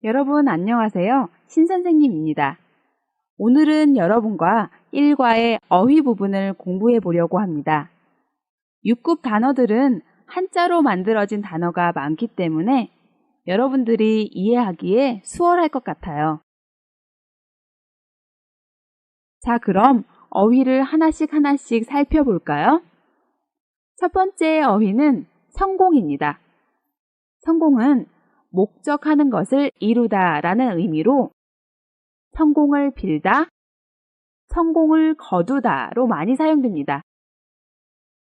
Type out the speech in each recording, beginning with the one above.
여러분 안녕하세요. 신선생님입니다. 오늘은 여러분과 1과의 어휘 부분을 공부해 보려고 합니다. 6급 단어들은 한자로 만들어진 단어가 많기 때문에 여러분들이 이해하기에 수월할 것 같아요. 자, 그럼 어휘를 하나씩 살펴볼까요? 첫 번째 어휘는 성공입니다. 성공은 목적하는 것을 이루다 라는 의미로 성공을 빌다, 성공을 거두다로 많이 사용됩니다.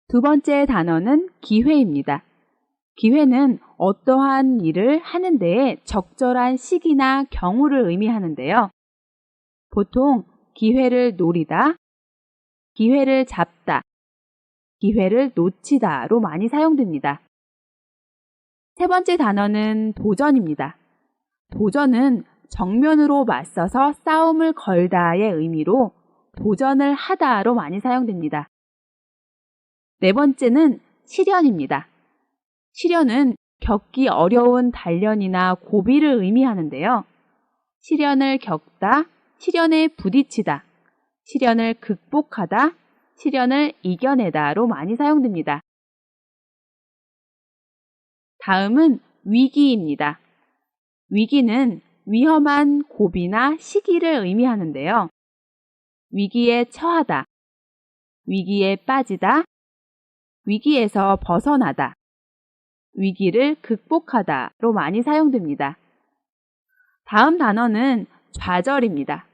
두 번째 단어는 기회입니다. 기회는 어떠한 일을 하는 데에 적절한 시기나 경우를 의미하는데요. 보통 기회를 노리다, 기회를 잡다, 기회를 놓치다로 많이 사용됩니다. 세 번째 단어는 도전입니다. 도전은 정면으로 맞서서 싸움을 걸다의 의미로 도전을 하다로 많이 사용됩니다. 네 번째는 시련입니다. 시련은 겪기 어려운 단련이나 고비를 의미하는데요. 시련을 겪다, 시련에 부딪히다, 시련을 극복하다, 시련을 이겨내다로 많이 사용됩니다. 다음은 위기입니다. 위기는 위험한 고비나 시기를 의미하는데요. 위기에 처하다, 위기에 빠지다, 위기에서 벗어나다, 위기를 극복하다로 많이 사용됩니다. 다음 단어는 좌절입니다.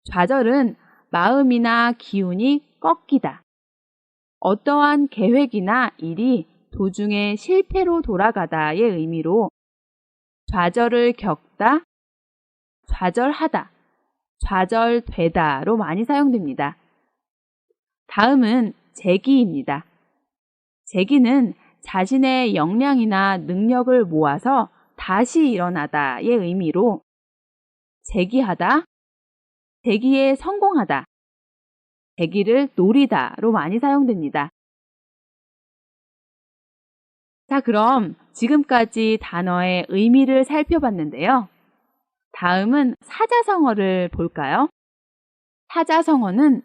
좌절은 마음이나 기운이 꺾이다, 어떠한 계획이나 일이 도중에 실패로 돌아가다의 의미로 좌절을 겪다, 좌절하다, 좌절되다로 많이 사용됩니다. 다음은 재기입니다. 재기는 자신의 역량이나 능력을 모아서 다시 일어나다의 의미로 재기하다, 재기에 성공하다, 재기를 노리다로 많이 사용됩니다. 자, 그럼 지금까지 단어의 의미를 살펴봤는데요. 다음은 사자성어를 볼까요? 사자성어는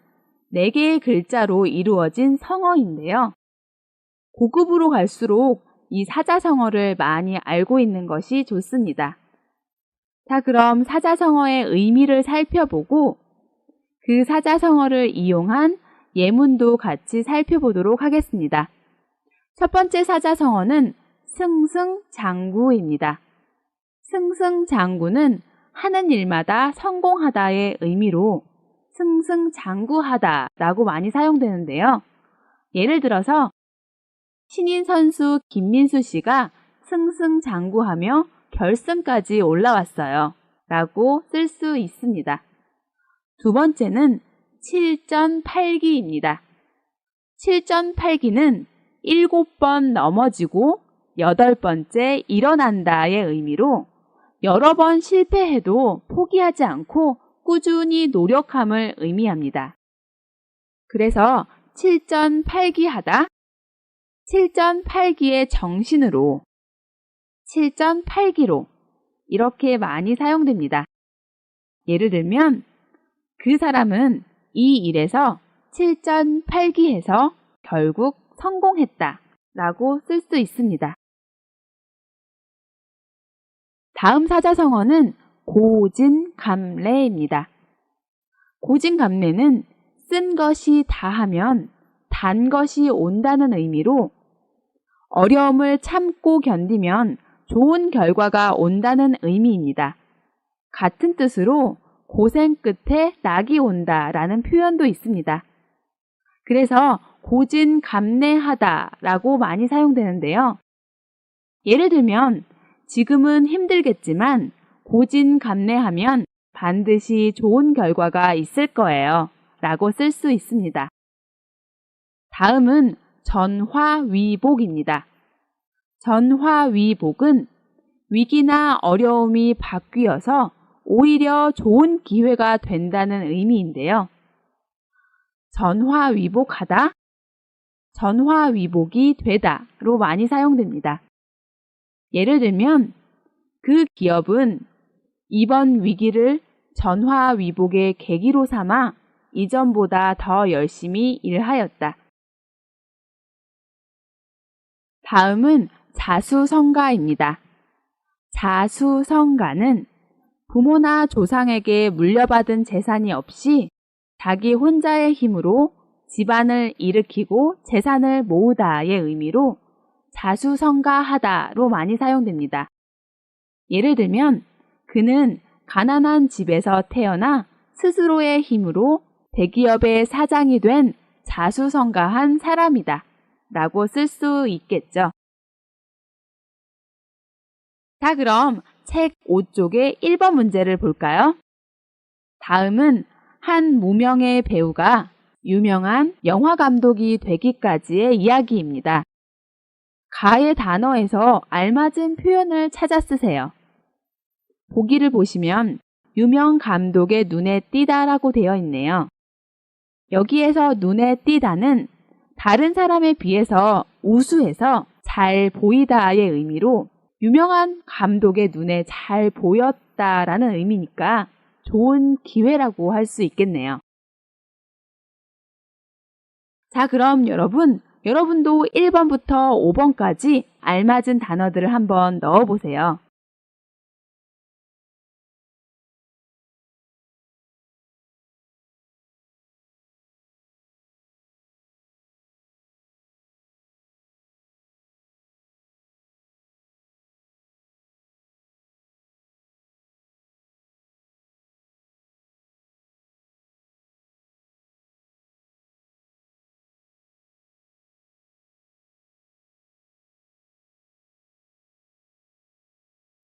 4개의 글자로 이루어진 성어인데요. 고급으로 갈수록 이 사자성어를 많이 알고 있는 것이 좋습니다. 자, 그럼 사자성어의 의미를 살펴보고 그 사자성어를 이용한 예문도 같이 살펴보도록 하겠습니다. 첫 번째 사자성어는 승승장구입니다. 승승장구는 하는 일마다 성공하다의 의미로 승승장구하다라고 많이 사용되는데요. 예를 들어서 신인 선수 김민수 씨가 승승장구하며 결승까지 올라왔어요 라고 쓸 수 있습니다. 두 번째는 7전8기입니다. 7전8기는 7번 넘어지고 8번째 일어난다의 의미로 여러 번 실패해도 포기하지 않고 꾸준히 노력함을 의미합니다. 그래서 7전8기 하다, 7전8기의 정신으로, 7전8기로 이렇게 많이 사용됩니다. 예를 들면 그 사람은 이 일에서 7전8기해서 결국 성공했다 라고 쓸 수 있습니다. 다음 사자성어는 고진감래입니다. 고진감래는 쓴 것이 다하면 단 것이 온다는 의미로 어려움을 참고 견디면 좋은 결과가 온다는 의미입니다. 같은 뜻으로 고생 끝에 낙이 온다 라는 표현도 있습니다. 그래서 고진감래하다 라고 많이 사용되는데요. 예를 들면 지금은 힘들겠지만 고진감래하면 반드시 좋은 결과가 있을 거예요 라고 쓸 수 있습니다. 다음은 전화위복입니다. 전화위복은 위기나 어려움이 바뀌어서 오히려 좋은 기회가 된다는 의미인데요. 전화위복하다, 전화위복이 되다로 많이 사용됩니다. 예를 들면 그 기업은 이번 위기를 전화위복의 계기로 삼아 이전보다 더 열심히 일하였다. 다음은 자수성가입니다. 자수성가는 부모나 조상에게 물려받은 재산이 없이 자기 혼자의 힘으로 집안을 일으키고 재산을 모으다의 의미로 자수성가하다로 많이 사용됩니다. 예를 들면 그는 가난한 집에서 태어나 스스로의 힘으로 대기업의 사장이 된 자수성가한 사람이다 라고 쓸 수 있겠죠. 자, 그럼 책 5쪽의 1번 문제를 볼까요? 다음은 한 무명의 배우가 유명한 영화 감독이 되기까지의 이야기입니다. 가의 단어에서 알맞은 표현을 찾아 쓰세요. 보기를 보시면 유명 감독의 눈에 띄다라고 되어 있네요. 여기에서 눈에 띄다는 다른 사람에 비해서 우수해서 잘 보이다의 의미로 유명한 감독의 눈에 잘 보였다라는 의미니까 좋은 기회라고 할 수 있겠네요. 자, 그럼 여러분도 1번부터 5번까지 알맞은 단어들을 한번 넣어보세요.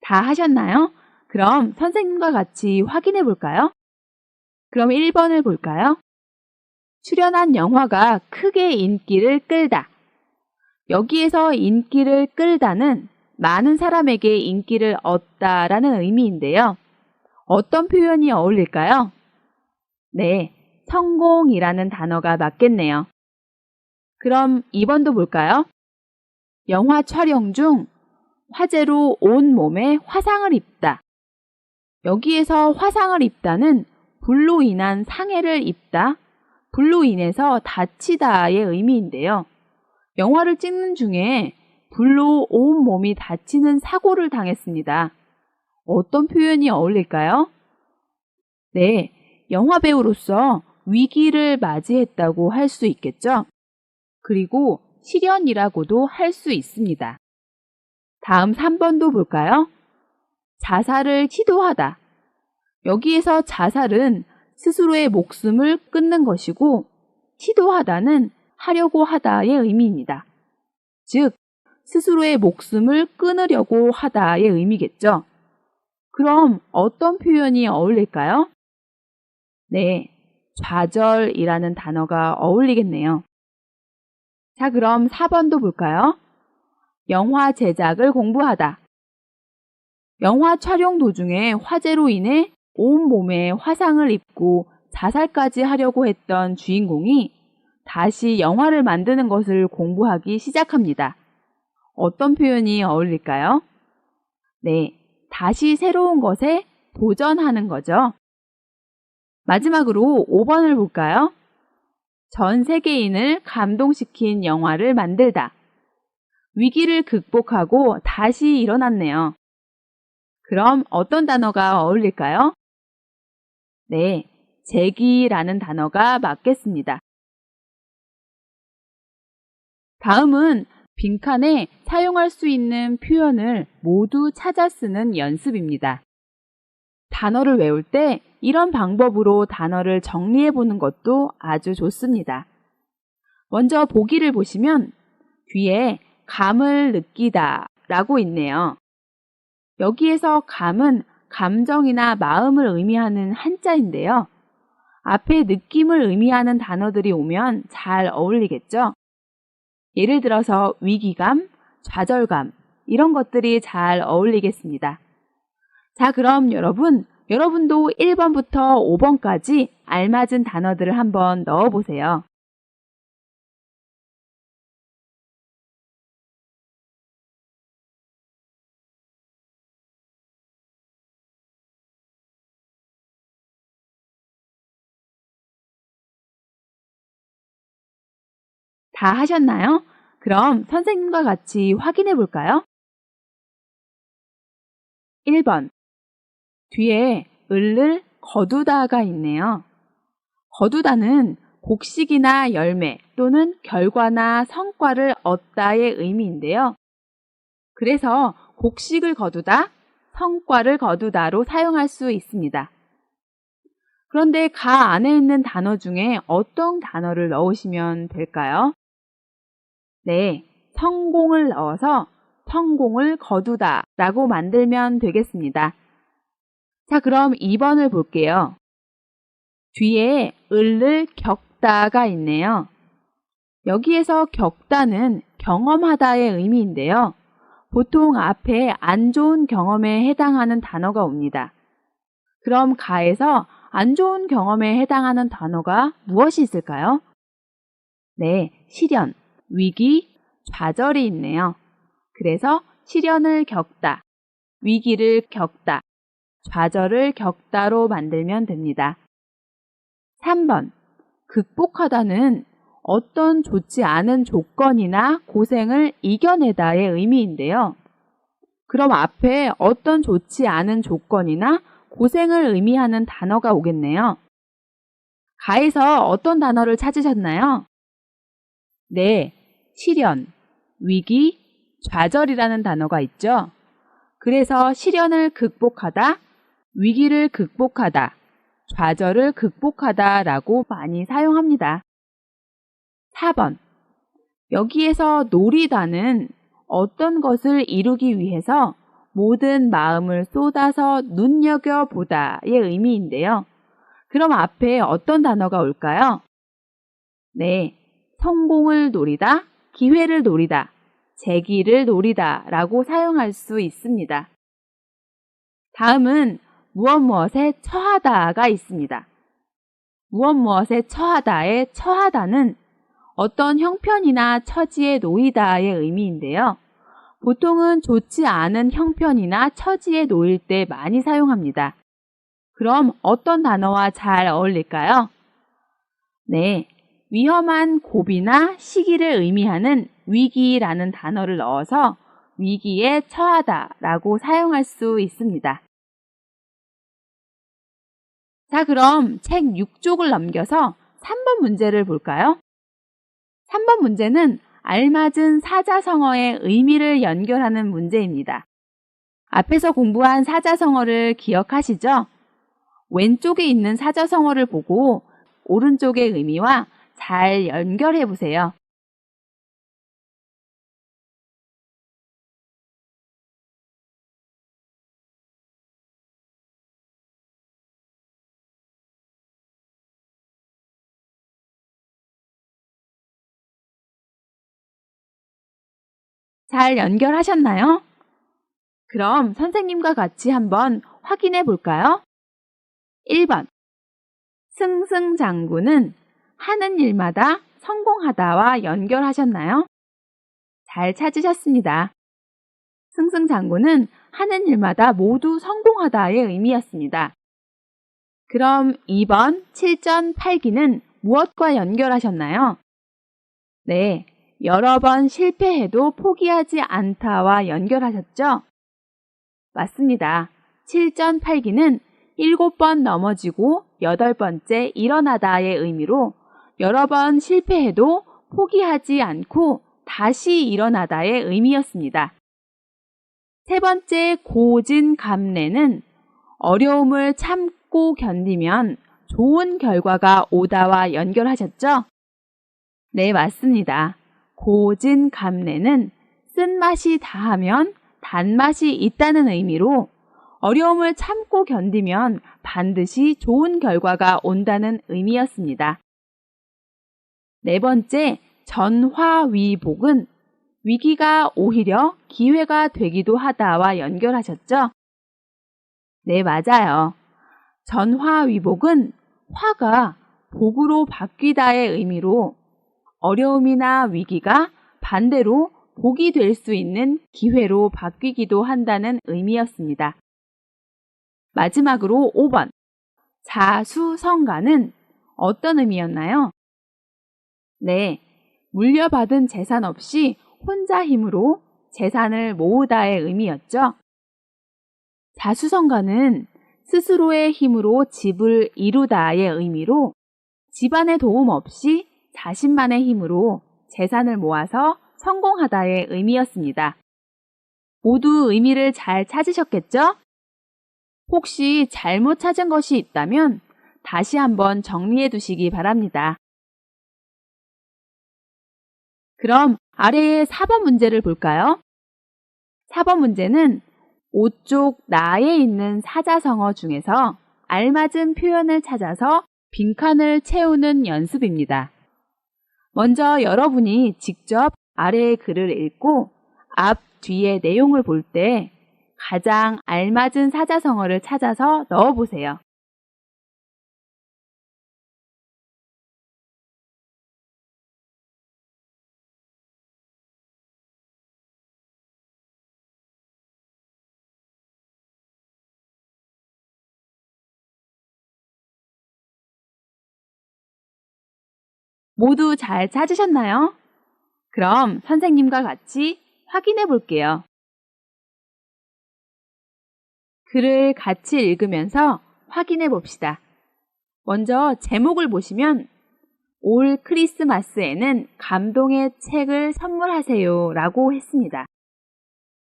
다 하셨나요? 그럼 선생님과 같이 확인해 볼까요? 그럼 1번을 볼까요? 출연한 영화가 크게 인기를 끌다. 여기에서 인기를 끌다는 많은 사람에게 인기를 얻다라는 의미인데요. 어떤 표현이 어울릴까요? 네, 성공이라는 단어가 맞겠네요. 그럼 2번도 볼까요? 영화 촬영 중 화재로 온 몸에 화상을 입다. 여기에서 화상을 입다는 불로 인한 상해를 입다, 불로 인해서 다치다의 의미인데요. 영화를 찍는 중에 불로 온 몸이 다치는 사고를 당했습니다. 어떤 표현이 어울릴까요? 네, 영화배우로서 위기를 맞이했다고 할 수 있겠죠? 그리고 실연이라고도 할 수 있습니다. 다음 3번도 볼까요? 자살을 시도하다. 여기에서 자살은 스스로의 목숨을 끊는 것이고 시도하다는 하려고 하다의 의미입니다. 즉, 스스로의 목숨을 끊으려고 하다의 의미겠죠. 그럼 어떤 표현이 어울릴까요? 네, 좌절이라는 단어가 어울리겠네요. 자, 그럼 4번도 볼까요? 영화 제작을 공부하다. 영화 촬영 도중에 화재로 인해 온몸에 화상을 입고 자살까지 하려고 했던 주인공이 다시 영화를 만드는 것을 공부하기 시작합니다. 어떤 표현이 어울릴까요? 네, 다시 새로운 것에 도전하는 거죠. 마지막으로 5번을 볼까요? 전 세계인을 감동시킨 영화를 만들다. 위기를 극복하고 다시 일어났네요. 그럼 어떤 단어가 어울릴까요? 네, 재기라는 단어가 맞겠습니다. 다음은 빈칸에 사용할 수 있는 표현을 모두 찾아 쓰는 연습입니다. 단어를 외울 때 이런 방법으로 단어를 정리해 보는 것도 아주 좋습니다. 먼저 보기를 보시면 뒤에 감을 느끼다 라고 있네요. 여기에서 감은 감정이나 마음을 의미하는 한자인데요. 앞에 느낌을 의미하는 단어들이 오면 잘 어울리겠죠? 예를 들어서 위기감, 좌절감 이런 것들이 잘 어울리겠습니다. 자, 그럼 여러분도 1번부터 5번까지 알맞은 단어들을 한번 넣어보세요. 다 하셨나요? 그럼 선생님과 같이 확인해 볼까요? 1번. 뒤에 을을 거두다가 있네요. 거두다는 곡식이나 열매 또는 결과나 성과를 얻다의 의미인데요. 그래서 곡식을 거두다, 성과를 거두다로 사용할 수 있습니다. 그런데 가 안에 있는 단어 중에 어떤 단어를 넣으시면 될까요? 네, 성공을 넣어서 성공을 거두다 라고 만들면 되겠습니다. 자, 그럼 2번을 볼게요. 뒤에 을을 겪다가 있네요. 여기에서 겪다는 경험하다의 의미인데요. 보통 앞에 안 좋은 경험에 해당하는 단어가 옵니다. 그럼 가에서 안 좋은 경험에 해당하는 단어가 무엇이 있을까요? 네, 시련, 위기, 좌절이 있네요. 그래서 시련을 겪다, 위기를 겪다, 좌절을 겪다로 만들면 됩니다. 3번, 극복하다는 어떤 좋지 않은 조건이나 고생을 이겨내다의 의미인데요. 그럼 앞에 어떤 좋지 않은 조건이나 고생을 의미하는 단어가 오겠네요. 가에서 어떤 단어를 찾으셨나요? 네, 시련, 위기, 좌절이라는 단어가 있죠. 그래서 시련을 극복하다, 위기를 극복하다, 좌절을 극복하다 라고 많이 사용합니다. 4번. 여기에서 노리다는 어떤 것을 이루기 위해서 모든 마음을 쏟아서 눈여겨보다의 의미인데요. 그럼 앞에 어떤 단어가 올까요? 네, 성공을 노리다, 기회를 노리다, 재기를 노리다 라고 사용할 수 있습니다. 다음은 무엇무엇에 처하다가 있습니다. 무엇무엇에 처하다의 처하다는 어떤 형편이나 처지에 놓이다의 의미인데요. 보통은 좋지 않은 형편이나 처지에 놓일 때 많이 사용합니다. 그럼 어떤 단어와 잘 어울릴까요? 네, 위험한 고비나 시기를 의미하는 위기라는 단어를 넣어서 위기에 처하다 라고 사용할 수 있습니다. 자, 그럼 책 6쪽을 넘겨서 3번 문제를 볼까요? 3번 문제는 알맞은 사자성어의 의미를 연결하는 문제입니다. 앞에서 공부한 사자성어를 기억하시죠? 왼쪽에 있는 사자성어를 보고 오른쪽의 의미와 잘 연결해 보세요. 잘 연결하셨나요? 그럼 선생님과 같이 한번 확인해 볼까요? 1번. 승승장구는 하는 일마다 성공하다와 연결하셨나요? 잘 찾으셨습니다. 승승장구는 하는 일마다 모두 성공하다의 의미였습니다. 그럼 2번 7전 8기는 무엇과 연결하셨나요? 네, 여러 번 실패해도 포기하지 않다와 연결하셨죠? 맞습니다. 7전 8기는 7번 넘어지고 8번째 일어나다의 의미로 여러 번 실패해도 포기하지 않고 다시 일어나다의 의미였습니다. 세 번째 고진감래는 어려움을 참고 견디면 좋은 결과가 오다와 연결하셨죠? 네, 맞습니다. 고진감래는 쓴맛이 다하면 단맛이 있다는 의미로 어려움을 참고 견디면 반드시 좋은 결과가 온다는 의미였습니다. 네 번째, 전화위복은 위기가 오히려 기회가 되기도 하다와 연결하셨죠? 네, 맞아요. 전화위복은 화가 복으로 바뀌다의 의미로 어려움이나 위기가 반대로 복이 될 수 있는 기회로 바뀌기도 한다는 의미였습니다. 마지막으로 5번. 자수성가는 어떤 의미였나요? 네, 물려받은 재산 없이 혼자 힘으로 재산을 모으다의 의미였죠. 자수성가는 스스로의 힘으로 집을 이루다의 의미로 집안의 도움 없이 자신만의 힘으로 재산을 모아서 성공하다의 의미였습니다. 모두 의미를 잘 찾으셨겠죠? 혹시 잘못 찾은 것이 있다면 다시 한번 정리해 두시기 바랍니다. 그럼 아래의 4번 문제를 볼까요? 4번 문제는 5쪽 나에 있는 사자성어 중에서 알맞은 표현을 찾아서 빈칸을 채우는 연습입니다. 먼저 여러분이 직접 아래의 글을 읽고 앞, 뒤의 내용을 볼 때 가장 알맞은 사자성어를 찾아서 넣어보세요. 모두 잘 찾으셨나요? 그럼 선생님과 같이 확인해 볼게요. 글을 같이 읽으면서 확인해 봅시다. 먼저 제목을 보시면 올 크리스마스에는 감동의 책을 선물하세요 라고 했습니다.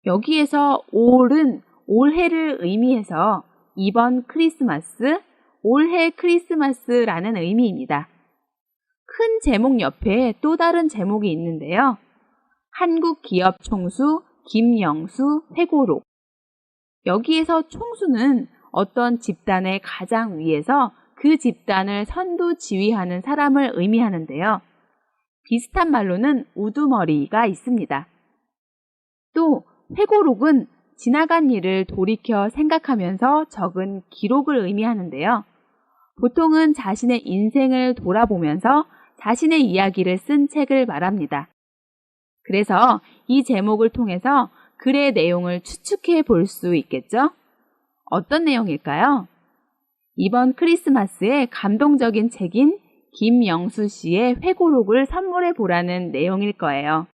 여기에서 올은 올해를 의미해서 이번 크리스마스, 올해 크리스마스라는 의미입니다. 큰 제목 옆에 또 다른 제목이 있는데요. 한국 기업 총수 김영수 회고록. 여기에서 총수는 어떤 집단의 가장 위에서 그 집단을 선두 지휘하는 사람을 의미하는데요. 비슷한 말로는 우두머리가 있습니다. 또 회고록은 지나간 일을 돌이켜 생각하면서 적은 기록을 의미하는데요. 보통은 자신의 인생을 돌아보면서 자신의 이야기를 쓴 책을 말합니다. 그래서 이 제목을 통해서 글의 내용을 추측해 볼 수 있겠죠? 어떤 내용일까요? 이번 크리스마스에 감동적인 책인 김영수 씨의 회고록을 선물해 보라는 내용일 거예요.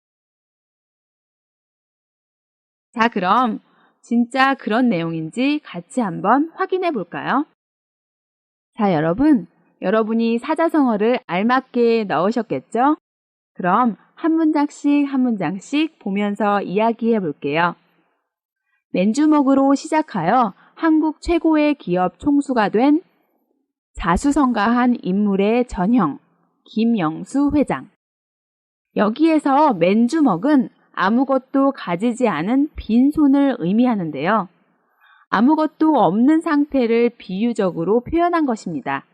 자, 그럼 진짜 그런 내용인지 같이 한번 확인해 볼까요? 자, 여러분이 사자성어를 알맞게 넣으셨겠죠? 그럼 한 문장씩 보면서 이야기해 볼게요. 맨주먹으로 시작하여 한국 최고의 기업 총수가 된 자수성가한 인물의 전형, 김영수 회장. 여기에서 맨주먹은 아무것도 가지지 않은 빈손을 의미하는데요. 아무것도 없는 상태를 비유적으로 표현한 것입니다.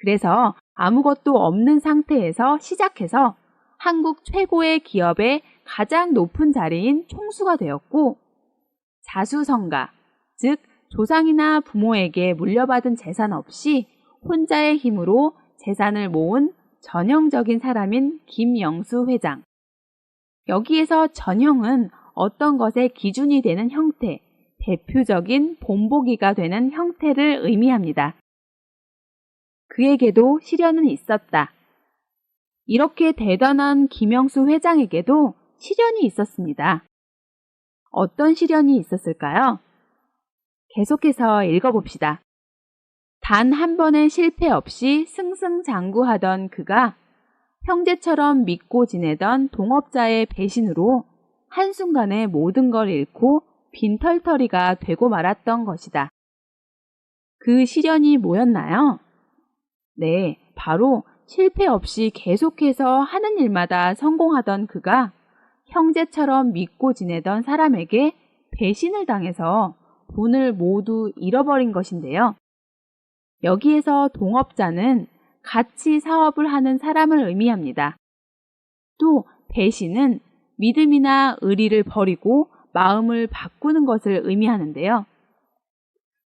그래서 아무것도 없는 상태에서 시작해서 한국 최고의 기업의 가장 높은 자리인 총수가 되었고, 자수성가, 즉 조상이나 부모에게 물려받은 재산 없이 혼자의 힘으로 재산을 모은 전형적인 사람인 김영수 회장. 여기에서 전형은 어떤 것의 기준이 되는 형태, 대표적인 본보기가 되는 형태를 의미합니다. 그에게도 시련은 있었다. 이렇게 대단한 김영수 회장에게도 시련이 있었습니다. 어떤 시련이 있었을까요? 계속해서 읽어봅시다. 단 한 번의 실패 없이 승승장구하던 그가 형제처럼 믿고 지내던 동업자의 배신으로 한순간에 모든 걸 잃고 빈털터리가 되고 말았던 것이다. 그 시련이 뭐였나요? 네, 바로 실패 없이 계속해서 하는 일마다 성공하던 그가 형제처럼 믿고 지내던 사람에게 배신을 당해서 돈을 모두 잃어버린 것인데요. 여기에서 동업자는 같이 사업을 하는 사람을 의미합니다. 또 배신은 믿음이나 의리를 버리고 마음을 바꾸는 것을 의미하는데요.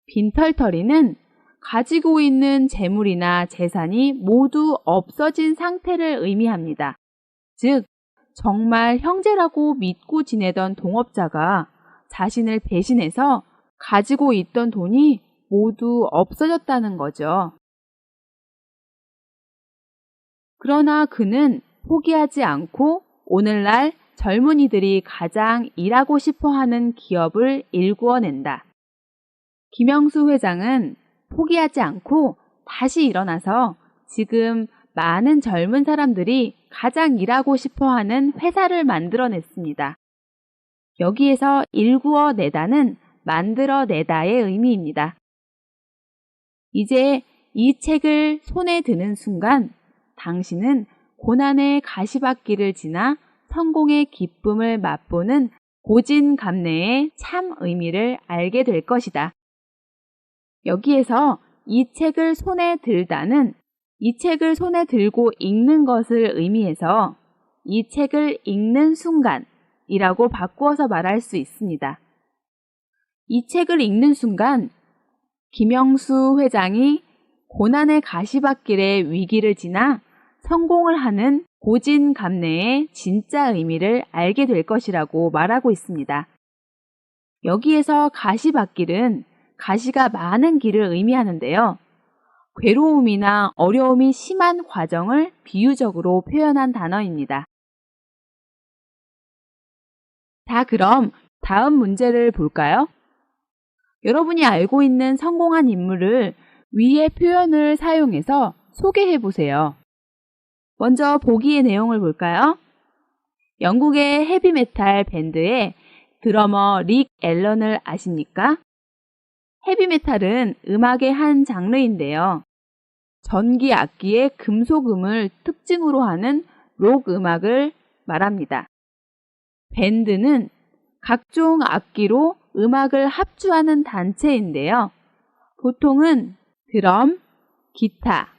빈털터리는 가지고 있는 재물이나 재산이 모두 없어진 상태를 의미합니다. 즉, 정말 형제라고 믿고 지내던 동업자가 자신을 배신해서 가지고 있던 돈이 모두 없어졌다는 거죠. 그러나 그는 포기하지 않고 오늘날 젊은이들이 가장 일하고 싶어 하는 기업을 일구어낸다. 김영수 회장은 포기하지 않고 다시 일어나서 지금 많은 젊은 사람들이 가장 일하고 싶어 하는 회사를 만들어냈습니다. 여기에서 일구어내다는 만들어내다의 의미입니다. 이제 이 책을 손에 드는 순간 당신은 고난의 가시밭길을 지나 성공의 기쁨을 맛보는 고진감래의 참 의미를 알게 될 것이다. 여기에서 이 책을 손에 들다는 이 책을 손에 들고 읽는 것을 의미해서 이 책을 읽는 순간이라고 바꾸어서 말할 수 있습니다. 이 책을 읽는 순간 김영수 회장이 고난의 가시밭길의 위기를 지나 성공을 하는 고진감래의 진짜 의미를 알게 될 것이라고 말하고 있습니다. 여기에서 가시밭길은 가시가 많은 길을 의미하는데요. 괴로움이나 어려움이 심한 과정을 비유적으로 표현한 단어입니다. 자, 그럼 다음 문제를 볼까요? 여러분이 알고 있는 성공한 인물을 위의 표현을 사용해서 소개해 보세요. 먼저 보기의 내용을 볼까요? 영국의 헤비메탈 밴드의 드러머 릭 앨런을 아십니까? 헤비메탈은 음악의 한 장르인데요. 전기 악기의 금속음을 특징으로 하는 록 음악을 말합니다. 밴드는 각종 악기로 음악을 합주하는 단체인데요. 보통은 드럼, 기타,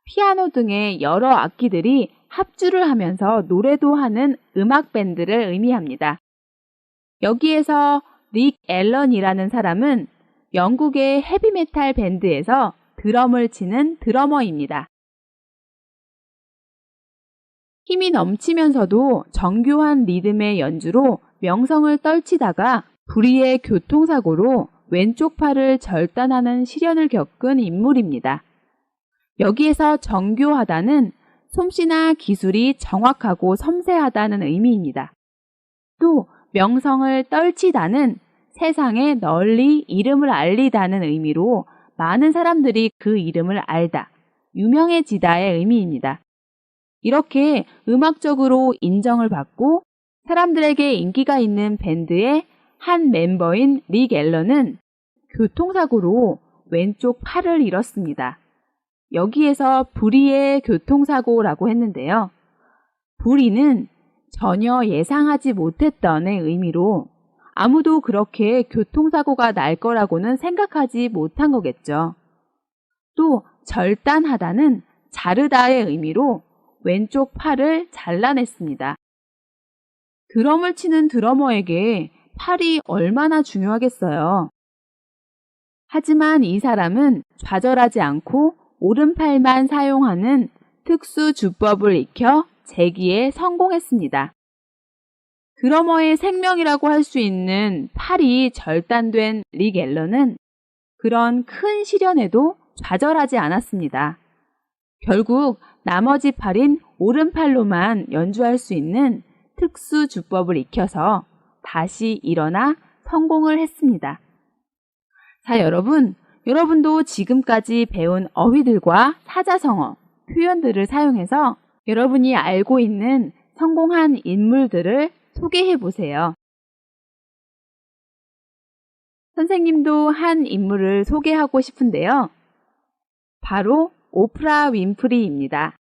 피아노 등의 여러 악기들이 합주를 하면서 노래도 하는 음악 밴드를 의미합니다. 여기에서 릭 앨런이라는 사람은 영국의 헤비메탈 밴드에서 드럼을 치는 드러머입니다. 힘이 넘치면서도 정교한 리듬의 연주로 명성을 떨치다가 불의의 교통사고로 왼쪽 팔을 절단하는 시련을 겪은 인물입니다. 여기에서 정교하다는 솜씨나 기술이 정확하고 섬세하다는 의미입니다. 또 명성을 떨치다는 세상에 널리 이름을 알리다는 의미로 많은 사람들이 그 이름을 알다, 유명해지다의 의미입니다. 이렇게 음악적으로 인정을 받고 사람들에게 인기가 있는 밴드의 한 멤버인 릭 앨런은 교통사고로 왼쪽 팔을 잃었습니다. 여기에서 불의의 교통사고라고 했는데요. 불의는 전혀 예상하지 못했던의 의미로 아무도 그렇게 교통사고가 날 거라고는 생각하지 못한 거겠죠. 또 절단하다는 자르다의 의미로 왼쪽 팔을 잘라냈습니다. 드럼을 치는 드러머에게 팔이 얼마나 중요하겠어요. 하지만 이 사람은 좌절하지 않고 오른팔만 사용하는 특수 주법을 익혀 재기에 성공했습니다. 드러머의 생명이라고 할 수 있는 팔이 절단된 릭 앨런은 그런 큰 시련에도 좌절하지 않았습니다. 결국 나머지 팔인 오른팔로만 연주할 수 있는 특수 주법을 익혀서 다시 일어나 성공을 했습니다. 자, 여러분도 지금까지 배운 어휘들과 사자성어, 표현들을 사용해서 여러분이 알고 있는 성공한 인물들을 소개해 보세요. 선생님도 한 인물을 소개하고 싶은데요. 바로 오프라 윈프리입니다.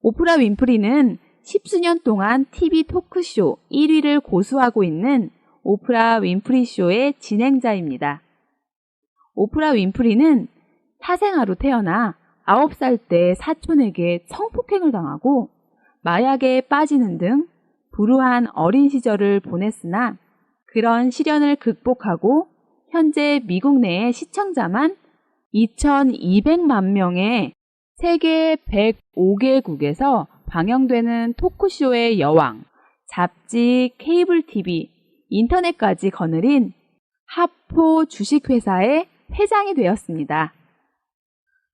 오프라 윈프리는 10수년 동안 TV 토크쇼 1위를 고수하고 있는 오프라 윈프리 쇼의 진행자입니다. 오프라 윈프리는 사생아로 태어나 9살 때 사촌에게 성폭행을 당하고 마약에 빠지는 등 불우한 어린 시절을 보냈으나 그런 시련을 극복하고 현재 미국 내의 시청자만 2,200만 명의 세계 105개국에서 방영되는 토크쇼의 여왕, 잡지, 케이블 TV, 인터넷까지 거느린 하포 주식회사의 회장이 되었습니다.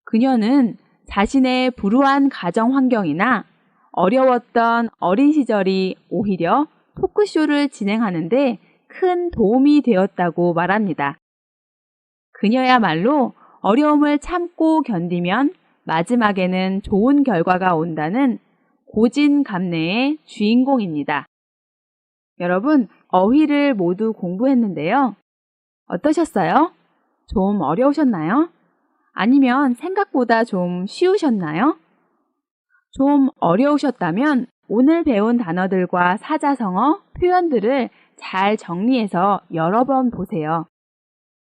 그녀는 자신의 불우한 가정 환경이나 어려웠던 어린 시절이 오히려 토크쇼를 진행하는데 큰 도움이 되었다고 말합니다. 그녀야말로 어려움을 참고 견디면 마지막에는 좋은 결과가 온다는 고진감래의 주인공입니다. 여러분, 어휘를 모두 공부했는데요. 어떠셨어요? 좀 어려우셨나요? 아니면 생각보다 좀 쉬우셨나요? 좀 어려우셨다면 오늘 배운 단어들과 사자성어, 표현들을 잘 정리해서 여러 번 보세요.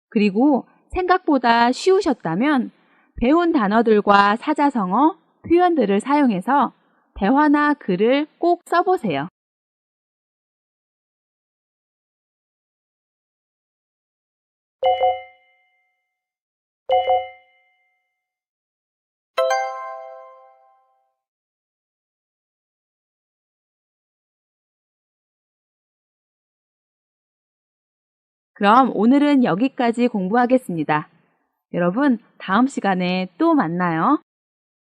그리고 생각보다 쉬우셨다면 배운 단어들과 사자성어, 표현들을 사용해서 대화나 글을 꼭 써보세요. 그럼 오늘은 여기까지 공부하겠습니다. 여러분, 다음 시간에 또 만나요.